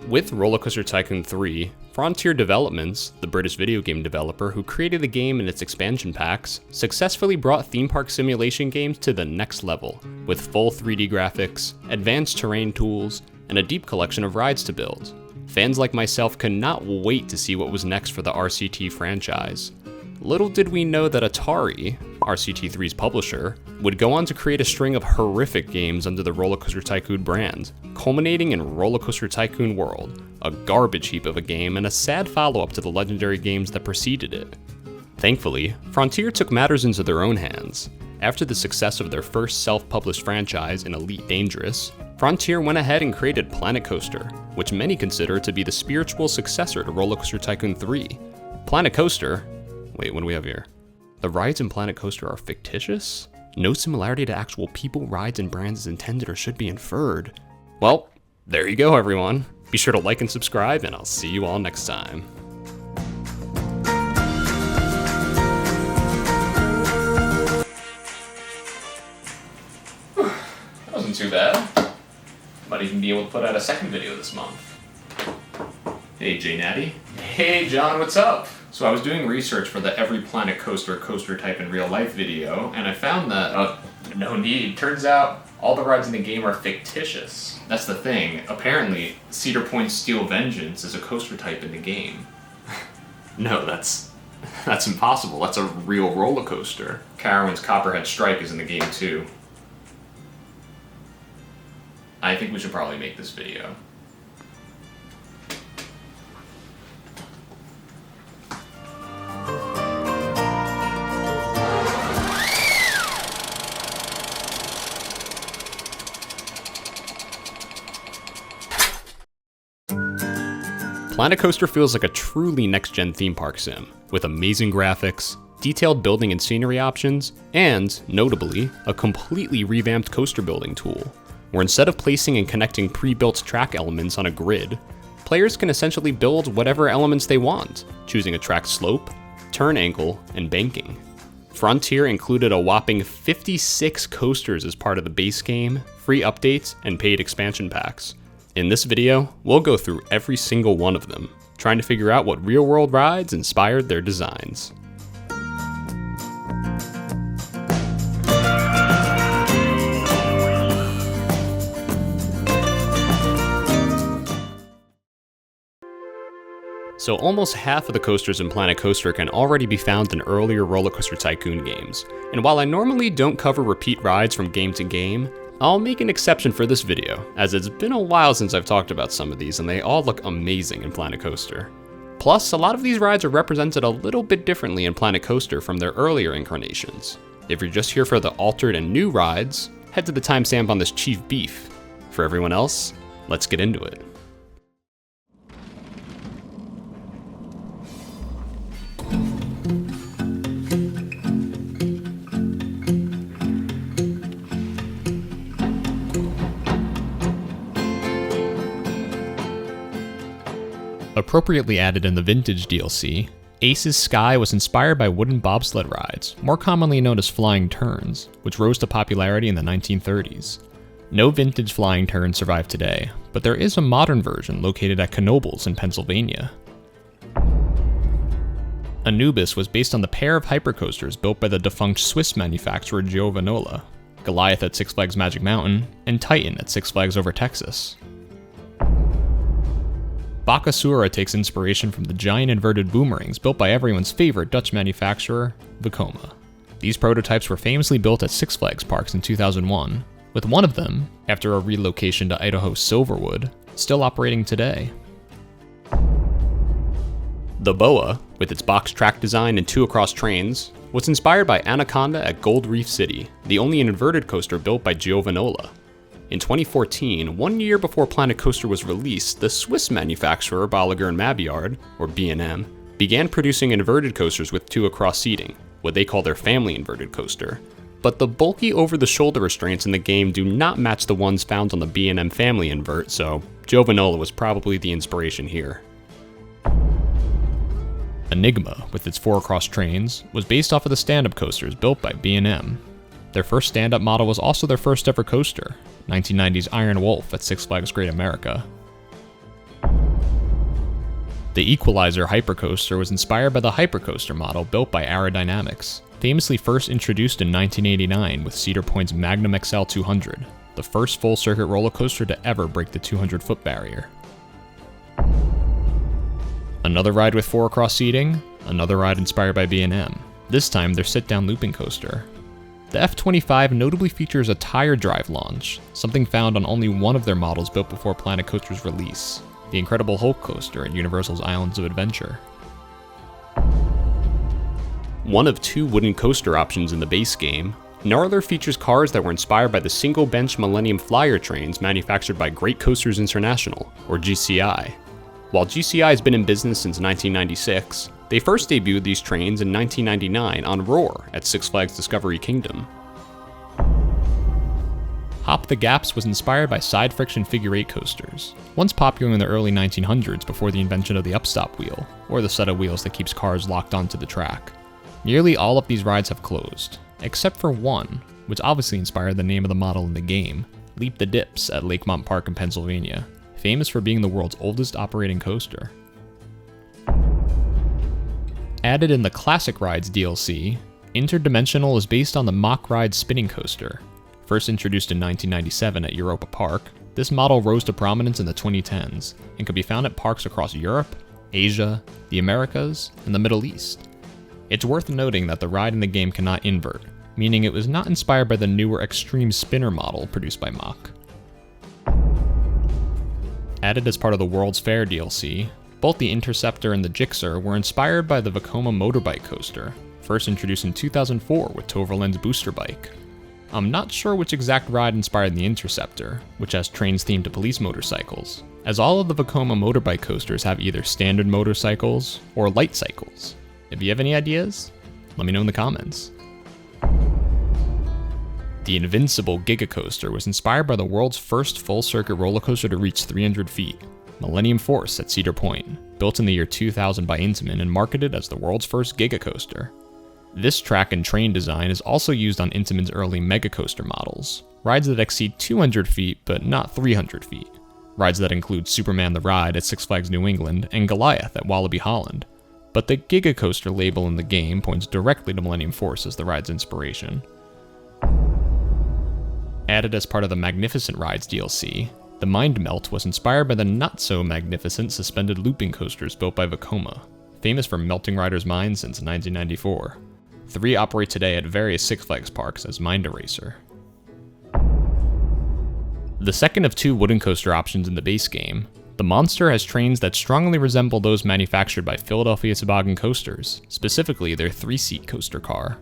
With RollerCoaster Tycoon 3, Frontier Developments, the British video game developer who created the game and its expansion packs, successfully brought theme park simulation games to the next level, with full 3D graphics, advanced terrain tools, and a deep collection of rides to build. Fans like myself could not wait to see what was next for the RCT franchise. Little did we know that Atari, RCT3's publisher, would go on to create a string of horrific games under the RollerCoaster Tycoon brand, culminating in RollerCoaster Tycoon World, a garbage heap of a game and a sad follow-up to the legendary games that preceded it. Thankfully, Frontier took matters into their own hands. After the success of their first self-published franchise in Elite Dangerous, Frontier went ahead and created Planet Coaster, which many consider to be the spiritual successor to RollerCoaster Tycoon 3. Planet Coaster... Wait, what do we have here? The rides in Planet Coaster are fictitious? No similarity to actual people, rides, and brands is intended or should be inferred. Well, there you go, everyone. Be sure to like and subscribe, and I'll see you all next time. That wasn't too bad. Might even be able to put out a second video this month. Hey, J Natty. Hey, John, what's up? So I was doing research for the Every Planet Coaster type in real life video, and I found that, no need. Turns out all the rides in the game are fictitious. That's the thing. Apparently, Cedar Point's Steel Vengeance is a coaster type in the game. No, that's impossible. That's a real roller coaster. Carowinds Copperhead Strike is in the game too. I think we should probably make this video. Planet Coaster feels like a truly next-gen theme park sim, with amazing graphics, detailed building and scenery options, and, notably, a completely revamped coaster building tool, where instead of placing and connecting pre-built track elements on a grid, players can essentially build whatever elements they want, choosing a track slope, turn angle, and banking. Frontier included a whopping 56 coasters as part of the base game, free updates, and paid expansion packs. In this video, we'll go through every single one of them, trying to figure out what real-world rides inspired their designs. So almost half of the coasters in Planet Coaster can already be found in earlier RollerCoaster Tycoon games, and while I normally don't cover repeat rides from game to game, I'll make an exception for this video, as it's been a while since I've talked about some of these and they all look amazing in Planet Coaster. Plus, a lot of these rides are represented a little bit differently in Planet Coaster from their earlier incarnations. If you're just here for the altered and new rides, head to the timestamp on this Chief Beef. For everyone else, let's get into it. Appropriately added in the Vintage DLC, Ace's Sky was inspired by wooden bobsled rides, more commonly known as flying turns, which rose to popularity in the 1930s. No vintage flying turns survive today, but there is a modern version located at Knoebels in Pennsylvania. Anubis was based on the pair of hypercoasters built by the defunct Swiss manufacturer Giovanola, Goliath at Six Flags Magic Mountain, and Titan at Six Flags Over Texas. Bakasura takes inspiration from the giant inverted boomerangs built by everyone's favorite Dutch manufacturer, Vekoma. These prototypes were famously built at Six Flags parks in 2001, with one of them, after a relocation to Idaho's Silverwood, still operating today. The Boa, with its box track design and 2 across trains, was inspired by Anaconda at Gold Reef City, the only inverted coaster built by Giovanola. In 2014, 1 year before Planet Coaster was released, the Swiss manufacturer Bolliger & Mabillard, or B&M, began producing inverted coasters with 2 across seating, what they call their family inverted coaster. But the bulky over-the-shoulder restraints in the game do not match the ones found on the B&M family invert, so Giovanola was probably the inspiration here. Enigma, with its 4 across trains, was based off of the stand-up coasters built by B&M. Their first stand-up model was also their first ever coaster, 1990's Iron Wolf at Six Flags Great America. The Equalizer Hypercoaster was inspired by the Hypercoaster model built by Aerodynamics, famously first introduced in 1989 with Cedar Point's Magnum XL 200, the first full-circuit roller coaster to ever break the 200-foot barrier. Another ride with 4-across seating, another ride inspired by B&M, this time their sit-down looping coaster. The F-25 notably features a tire drive launch, something found on only one of their models built before Planet Coaster's release, the Incredible Hulk coaster at Universal's Islands of Adventure. One of 2 wooden coaster options in the base game, Gnarler features cars that were inspired by the single-bench Millennium Flyer trains manufactured by Great Coasters International, or GCI. While GCI has been in business since 1996, they first debuted these trains in 1999 on Roar at Six Flags Discovery Kingdom. Hop the Gaps was inspired by side friction figure 8 coasters, once popular in the early 1900s before the invention of the upstop wheel, or the set of wheels that keeps cars locked onto the track. Nearly all of these rides have closed, except for one, which obviously inspired the name of the model in the game, Leap the Dips at Lakemont Park in Pennsylvania, famous for being the world's oldest operating coaster. Added in the Classic Rides DLC, Interdimensional is based on the Mock Ride spinning coaster. First introduced in 1997 at Europa Park, this model rose to prominence in the 2010s and could be found at parks across Europe, Asia, the Americas, and the Middle East. It's worth noting that the ride in the game cannot invert, meaning it was not inspired by the newer Extreme Spinner model produced by Mach. Added as part of the World's Fair DLC, both the Interceptor and the Gixxer were inspired by the Vekoma motorbike coaster, first introduced in 2004 with Toverland's Booster Bike. I'm not sure which exact ride inspired the Interceptor, which has trains themed to police motorcycles, as all of the Vekoma motorbike coasters have either standard motorcycles or light cycles. If you have any ideas, let me know in the comments. The Invincible Giga Coaster was inspired by the world's first full-circuit roller coaster to reach 300 feet, Millennium Force at Cedar Point, built in the year 2000 by Intamin and marketed as the world's first Giga Coaster. This track and train design is also used on Intamin's early Mega Coaster models, rides that exceed 200 feet but not 300 feet, rides that include Superman the Ride at Six Flags New England and Goliath at Wallaby Holland, but the Giga Coaster label in the game points directly to Millennium Force as the ride's inspiration. Added as part of the Magnificent Rides DLC, the Mind Melt was inspired by the not-so-magnificent suspended looping coasters built by Vekoma, famous for melting riders' minds since 1994. 3 operate today at various Six Flags parks as Mind Eraser. The second of 2 wooden coaster options in the base game, the Monster has trains that strongly resemble those manufactured by Philadelphia Toboggan Coasters, specifically their 3-seat coaster car.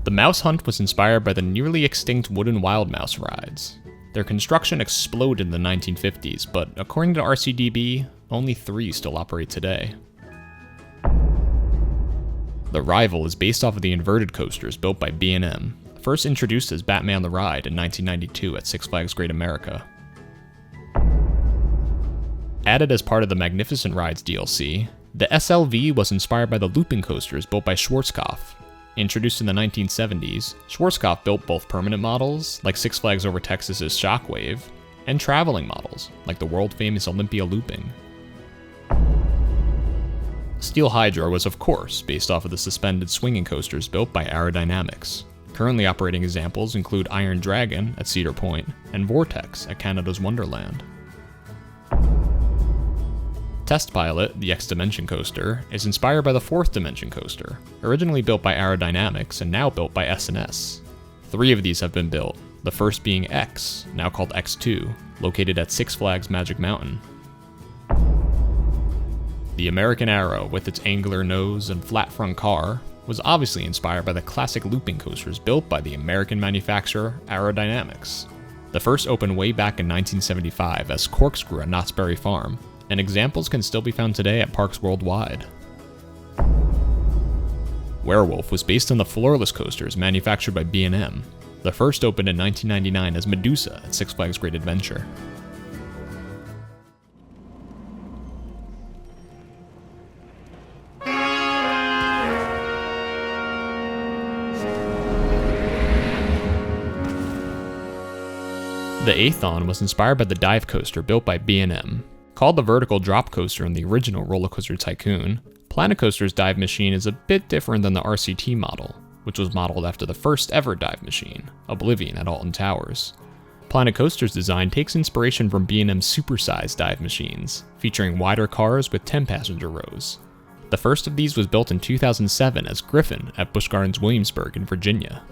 The Mouse Hunt was inspired by the nearly extinct wooden Wild Mouse rides. Their construction exploded in the 1950s, but according to RCDB, only 3 still operate today. The Rival is based off of the inverted coasters built by B&M, first introduced as Batman the Ride in 1992 at Six Flags Great America. Added as part of the Magnificent Rides DLC, the SLV was inspired by the looping coasters built by Schwarzkopf. Introduced in the 1970s, Schwarzkopf built both permanent models, like Six Flags Over Texas's Shockwave, and traveling models, like the world-famous Olympia Looping. Steel Hydra was of course based off of the suspended swinging coasters built by Aerodynamics. Currently operating examples include Iron Dragon at Cedar Point and Vortex at Canada's Wonderland. Test Pilot, the X-Dimension coaster, is inspired by the 4th Dimension coaster, originally built by Aerodynamics and now built by S&S. 3 of these have been built, the first being X, now called X2, located at Six Flags Magic Mountain. The American Arrow, with its angular nose and flat front car, was obviously inspired by the classic looping coasters built by the American manufacturer Aerodynamics. The first opened way back in 1975 as Corkscrew at Knott's Berry Farm, and examples can still be found today at parks worldwide. Werewolf was based on the floorless coasters manufactured by B&M. The first opened in 1999 as Medusa at Six Flags Great Adventure. The Aethon was inspired by the dive coaster built by B&M. Called the vertical drop coaster in the original RollerCoaster Tycoon, Planet Coaster's dive machine is a bit different than the RCT model, which was modeled after the first ever dive machine, Oblivion at Alton Towers. Planet Coaster's design takes inspiration from B&M's supersized dive machines, featuring wider cars with 10-passenger rows. The first of these was built in 2007 as Griffin at Busch Gardens Williamsburg in Virginia.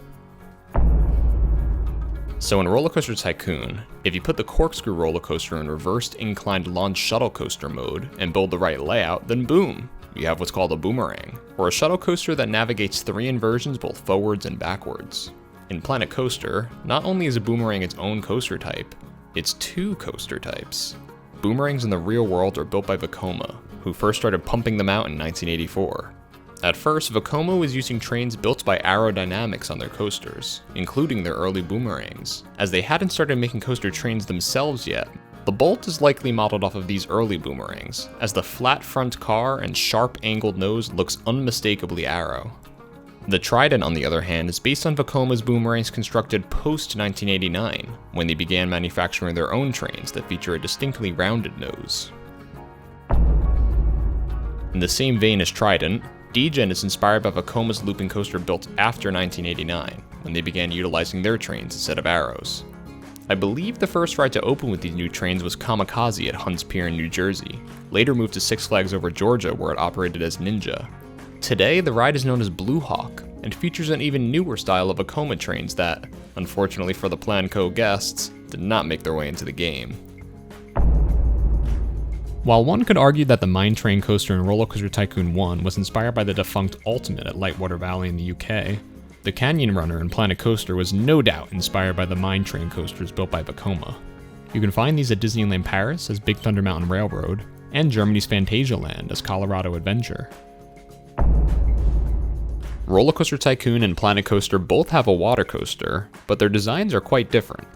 So in RollerCoaster Tycoon, if you put the corkscrew roller coaster in reversed inclined launch shuttle coaster mode and build the right layout, then boom, you have what's called a boomerang, or a shuttle coaster that navigates 3 inversions both forwards and backwards. In Planet Coaster, not only is a boomerang its own coaster type, it's 2 coaster types. Boomerangs in the real world are built by Vekoma, who first started pumping them out in 1984. At first, Vekoma was using trains built by Aerodynamics on their coasters, including their early boomerangs, as they hadn't started making coaster trains themselves yet. The Bolt is likely modeled off of these early boomerangs, as the flat front car and sharp angled nose looks unmistakably Aero. The Trident, on the other hand, is based on Vekoma's boomerangs constructed post-1989, when they began manufacturing their own trains that feature a distinctly rounded nose. In the same vein as Trident, D-Gen is inspired by Vekoma's looping coaster built after 1989, when they began utilizing their trains instead of Arrows. I believe the first ride to open with these new trains was Kamikaze at Hunts Pier in New Jersey, later moved to Six Flags Over Georgia where it operated as Ninja. Today, the ride is known as Blue Hawk, and features an even newer style of Vekoma trains that, unfortunately for the Planco guests, did not make their way into the game. While one could argue that the Mine Train coaster in RollerCoaster Tycoon 1 was inspired by the defunct Ultimate at Lightwater Valley in the UK, the Canyon Runner in Planet Coaster was no doubt inspired by the Mine Train coasters built by Vekoma. You can find these at Disneyland Paris as Big Thunder Mountain Railroad, and Germany's Phantasialand as Colorado Adventure. RollerCoaster Tycoon and Planet Coaster both have a water coaster, but their designs are quite different.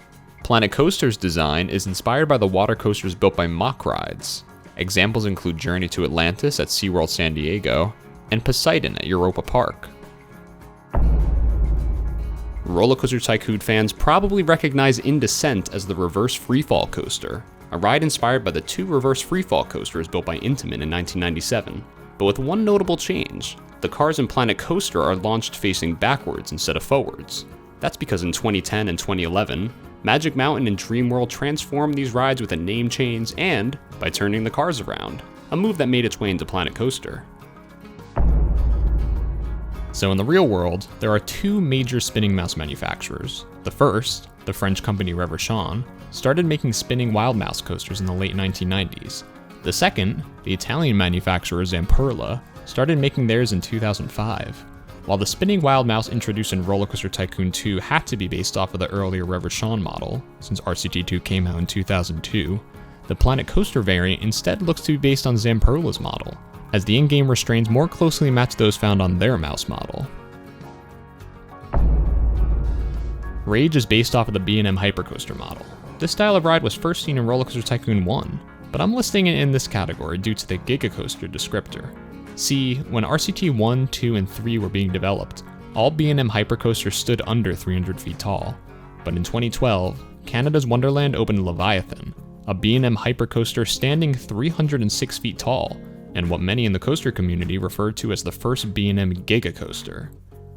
Planet Coaster's design is inspired by the water coasters built by Mack Rides. Examples include Journey to Atlantis at SeaWorld San Diego, and Poseidon at Europa Park. RollerCoaster Tycoon fans probably recognize In Descent as the reverse freefall coaster, a ride inspired by the 2 reverse freefall coasters built by Intamin in 1997, but with one notable change. The cars in Planet Coaster are launched facing backwards instead of forwards. That's because in 2010 and 2011, Magic Mountain and Dreamworld transformed these rides with a name change and by turning the cars around, a move that made its way into Planet Coaster. So in the real world, there are 2 major spinning mouse manufacturers. The first, the French company Reverchon, started making spinning wild mouse coasters in the late 1990s. The second, the Italian manufacturer Zamperla, started making theirs in 2005. While the spinning wild mouse introduced in RollerCoaster Tycoon 2 had to be based off of the earlier Reverchon model, since RCT2 came out in 2002, the Planet Coaster variant instead looks to be based on Zamperla's model, as the in-game restraints more closely match those found on their mouse model. Rage is based off of the B&M Hypercoaster model. This style of ride was first seen in RollerCoaster Tycoon 1, but I'm listing it in this category due to the Gigacoaster descriptor. See, when RCT 1, 2, and 3 were being developed, all B&M Hypercoasters stood under 300 feet tall. But in 2012, Canada's Wonderland opened Leviathan, a B&M Hypercoaster standing 306 feet tall, and what many in the coaster community referred to as the first B&M Gigacoaster.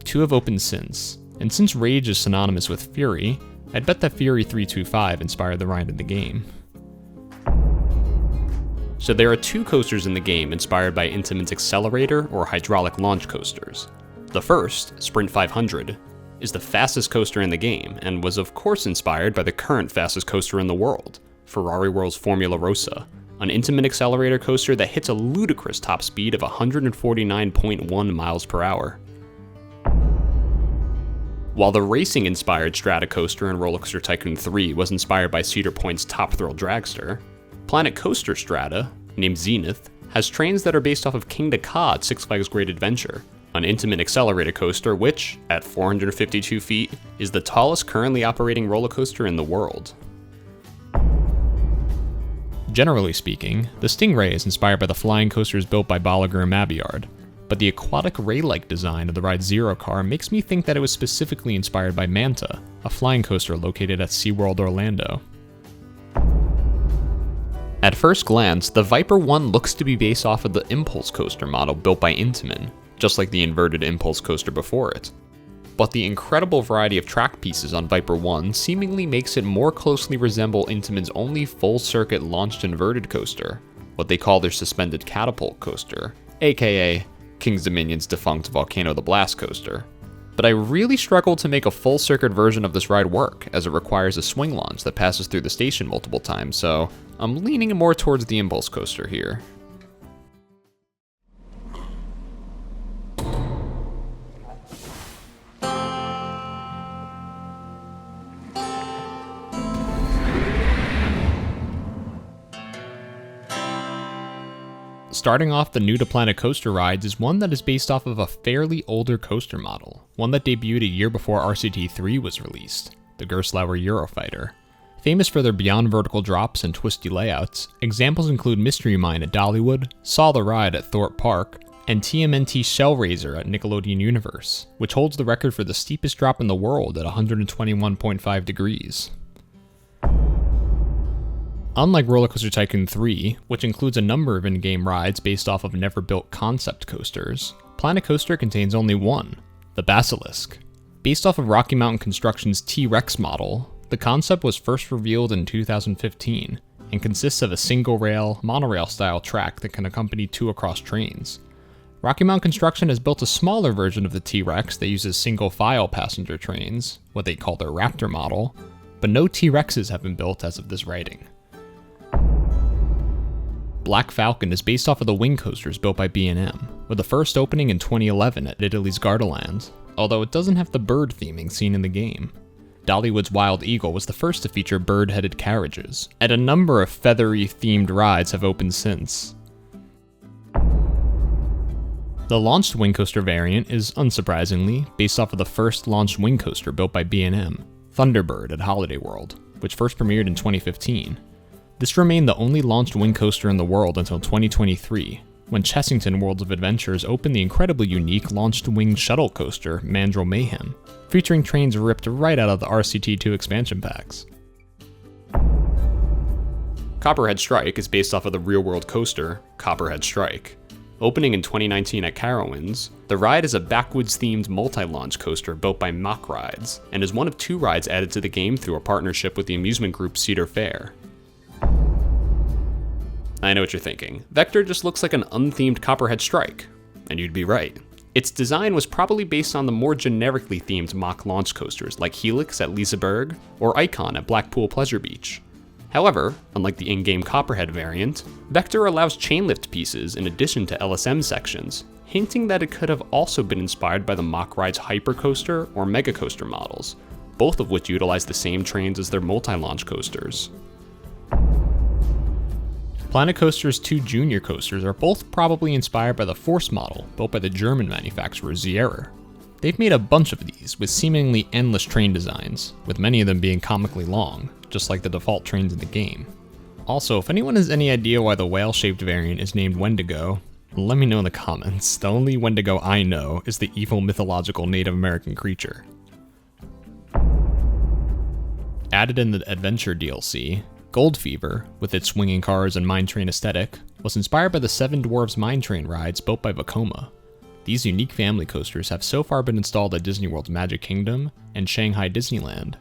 2 have opened since, and since Rage is synonymous with Fury, I'd bet that Fury 325 inspired the ride in the game. So there are 2 coasters in the game inspired by Intamin's accelerator or hydraulic launch coasters. The first, Sprint 500, is the fastest coaster in the game and was of course inspired by the current fastest coaster in the world, Ferrari World's Formula Rossa, an Intamin accelerator coaster that hits a ludicrous top speed of 149.1 miles per hour. While the racing-inspired Strata coaster in RollerCoaster Tycoon 3 was inspired by Cedar Point's Top Thrill dragster, Planet Coaster Strata, named Zenith, has trains that are based off of King Ka at Six Flags Great Adventure, an Intamin accelerator coaster which, at 452 feet, is the tallest currently operating roller coaster in the world. Generally speaking, the Stingray is inspired by the flying coasters built by Bolliger and Mabillard, but the aquatic ray-like design of the ride Zero Car makes me think that it was specifically inspired by Manta, a flying coaster located at SeaWorld Orlando. At first glance, the Viper 1 looks to be based off of the Impulse Coaster model built by Intamin, just like the inverted Impulse Coaster before it. But the incredible variety of track pieces on Viper 1 seemingly makes it more closely resemble Intamin's only full-circuit launched inverted coaster, what they call their suspended catapult coaster, aka King's Dominion's defunct Volcano the Blast coaster. But I really struggle to make a full-circuit version of this ride work, as it requires a swing launch that passes through the station multiple times, so I'm leaning more towards the Impulse coaster here. Starting off the New to Planet Coaster rides is one that is based off of a fairly older coaster model, one that debuted a year before RCT3 was released, the Gerstlauer Eurofighter. Famous for their beyond vertical drops and twisty layouts, examples include Mystery Mine at Dollywood, Saw the Ride at Thorpe Park, and TMNT Shellraiser at Nickelodeon Universe, which holds the record for the steepest drop in the world at 121.5 degrees. Unlike RollerCoaster Tycoon 3, which includes a number of in-game rides based off of never-built concept coasters, Planet Coaster contains only one, the Basilisk. Based off of Rocky Mountain Construction's T-Rex model, the concept was first revealed in 2015, and consists of a single-rail, monorail-style track that can accompany two across trains. Rocky Mountain Construction has built a smaller version of the T-Rex that uses single-file passenger trains, what they call their Raptor model, but no T-Rexes have been built as of this writing. Black Falcon is based off of the wing coasters built by B&M, with the first opening in 2011 at Italy's Gardaland, although it doesn't have the bird theming seen in the game. Dollywood's Wild Eagle was the first to feature bird-headed carriages, and a number of feathery themed rides have opened since. The launched wing coaster variant is, unsurprisingly, based off of the first launched wing coaster built by B&M, Thunderbird at Holiday World, which first premiered in 2015. This remained the only launched wing coaster in the world until 2023, when Chessington Worlds of Adventures opened the incredibly unique launched wing shuttle coaster Mandrill Mayhem, featuring trains ripped right out of the RCT2 expansion packs. Copperhead Strike is based off of the real-world coaster Copperhead Strike. Opening in 2019 at Carowinds, the ride is a backwoods-themed multi-launch coaster built by Mock Rides, and is one of two rides added to the game through a partnership with the amusement group Cedar Fair. I know what you're thinking. Vector just looks like an unthemed Copperhead Strike. And you'd be right. Its design was probably based on the more generically themed mock launch coasters like Helix at Liseberg or Icon at Blackpool Pleasure Beach. However, unlike the in-game Copperhead variant, Vector allows chainlift pieces in addition to LSM sections, hinting that it could have also been inspired by the Mock Ride's Hypercoaster or Mega Coaster models, both of which utilize the same trains as their multi-launch coasters. Planet Coaster's two junior coasters are both probably inspired by the Force model built by the German manufacturer Zierer. They've made a bunch of these with seemingly endless train designs, with many of them being comically long, just like the default trains in the game. Also, if anyone has any idea why the whale-shaped variant is named Wendigo, let me know in the comments. The only Wendigo I know is the evil mythological Native American creature. Added in the Adventure DLC, Gold Fever, with its swinging cars and mine train aesthetic, was inspired by the Seven Dwarfs mine train rides built by Vekoma. These unique family coasters have so far been installed at Disney World's Magic Kingdom and Shanghai Disneyland.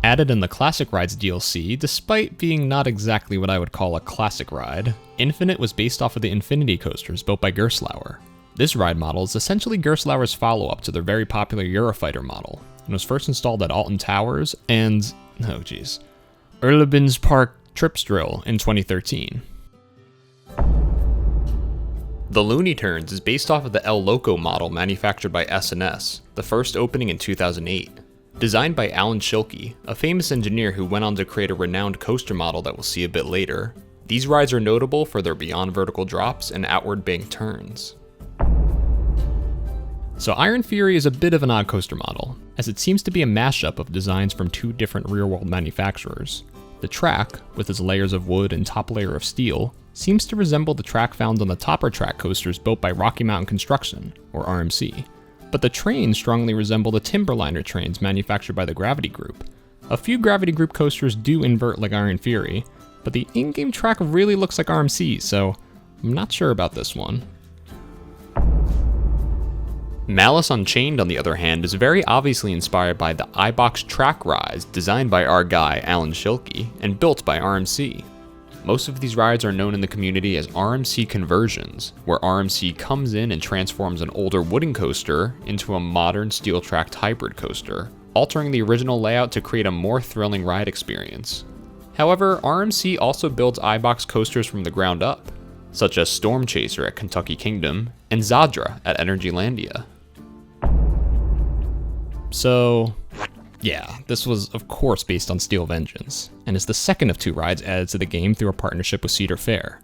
Added in the Classic Rides DLC, despite being not exactly what I would call a classic ride, Infinite was based off of the Infinity coasters built by Gerstlauer. This ride model is essentially Gerstlauer's follow-up to their very popular Eurofighter model, and was first installed at Alton Towers and, Erlebens Park Tripsdrill in 2013. The Looney Tunes is based off of the El Loco model manufactured by S&S, the first opening in 2008. Designed by Alan Schilke, a famous engineer who went on to create a renowned coaster model that we'll see a bit later, these rides are notable for their beyond vertical drops and outward bank turns. So Iron Fury is a bit of an odd coaster model, as it seems to be a mashup of designs from two different real-world manufacturers. The track, with its layers of wood and top layer of steel, seems to resemble the track found on the Topper Track coasters built by Rocky Mountain Construction, or RMC, but the trains strongly resemble the Timberliner trains manufactured by the Gravity Group. A few Gravity Group coasters do invert like Iron Fury, but the in-game track really looks like RMC, so I'm not sure about this one. Malice Unchained, on the other hand, is very obviously inspired by the iBox track rides designed by our guy Alan Schilke and built by RMC. Most of these rides are known in the community as RMC conversions, where RMC comes in and transforms an older wooden coaster into a modern steel-tracked hybrid coaster, altering the original layout to create a more thrilling ride experience. However, RMC also builds iBox coasters from the ground up, such as Storm Chaser at Kentucky Kingdom and Zadra at Energylandia. So, yeah, this was of course based on Steel Vengeance, and is the second of two rides added to the game through a partnership with Cedar Fair.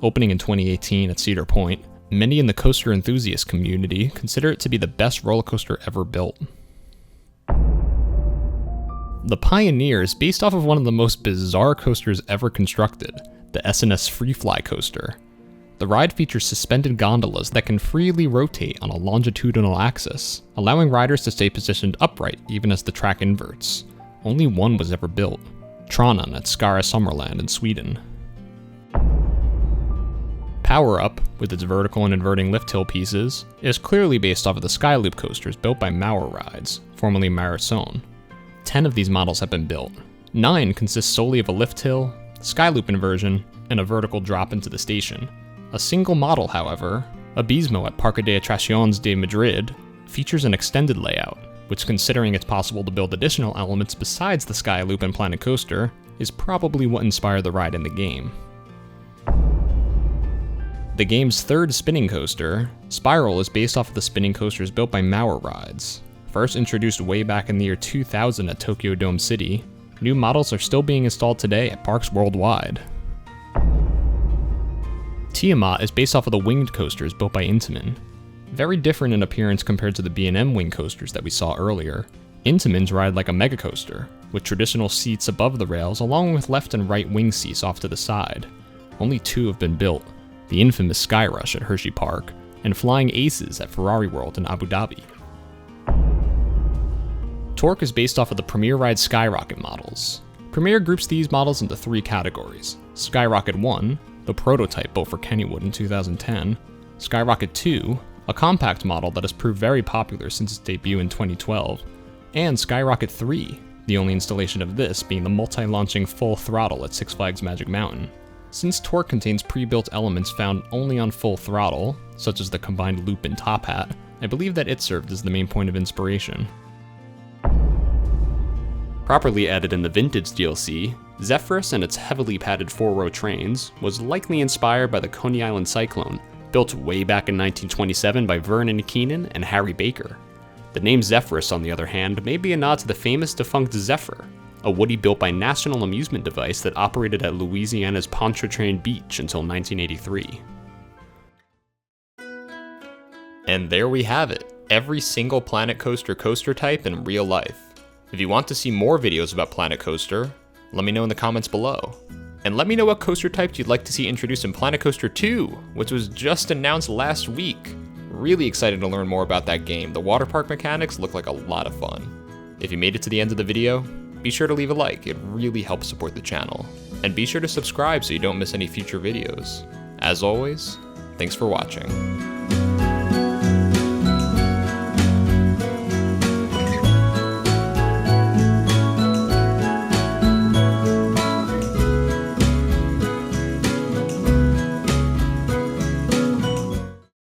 Opening in 2018 at Cedar Point, many in the coaster enthusiast community consider it to be the best roller coaster ever built. The Pioneer is based off of one of the most bizarre coasters ever constructed, the SNS Freefly coaster. The ride features suspended gondolas that can freely rotate on a longitudinal axis, allowing riders to stay positioned upright even as the track inverts. Only one was ever built, Tranan at Skara Sommerland in Sweden. Power Up, with its vertical and inverting lift hill pieces, is clearly based off of the Skyloop coasters built by Maurer Rides, formerly Marathon. 10 of these models have been built. 9 consist solely of a lift hill, Skyloop inversion, and a vertical drop into the station. A single model, however, Abismo at Parque de Atracciones de Madrid, features an extended layout, which, considering it's possible to build additional elements besides the Skyloop and Planet Coaster, is probably what inspired the ride in the game. The game's third spinning coaster, Spiral, is based off of the spinning coasters built by Maurer Rides. First introduced way back in the year 2000 at Tokyo Dome City, new models are still being installed today at parks worldwide. Tiamat is based off of the winged coasters built by Intamin. Very different in appearance compared to the B&M wing coasters that we saw earlier. Intamin's ride like a mega coaster, with traditional seats above the rails along with left and right wing seats off to the side. Only 2 have been built, the infamous Skyrush at Hershey Park, and Flying Aces at Ferrari World in Abu Dhabi. Torque is based off of the Premier Ride Skyrocket models. Premier groups these models into 3 categories: Skyrocket 1, the prototype built for Kennywood in 2010, Skyrocket 2, a compact model that has proved very popular since its debut in 2012, and Skyrocket 3, the only installation of this being the multi-launching Full Throttle at Six Flags Magic Mountain. Since Torque contains pre-built elements found only on Full Throttle, such as the combined loop and top hat, I believe that it served as the main point of inspiration. Properly added in the Vintage DLC, Zephyrus and its heavily padded 4-row trains was likely inspired by the Coney Island Cyclone, built way back in 1927 by Vernon Keenan and Harry Baker. The name Zephyrus, on the other hand, may be a nod to the famous defunct Zephyr, a Woody built by National Amusement Device that operated at Louisiana's Pontchartrain Beach until 1983. And there we have it, every single Planet Coaster coaster type in real life. If you want to see more videos about Planet Coaster, let me know in the comments below. And let me know what coaster types you'd like to see introduced in Planet Coaster 2, which was just announced last week. Really excited to learn more about that game. The water park mechanics look like a lot of fun. If you made it to the end of the video, be sure to leave a like, it really helps support the channel. And be sure to subscribe so you don't miss any future videos. As always, thanks for watching.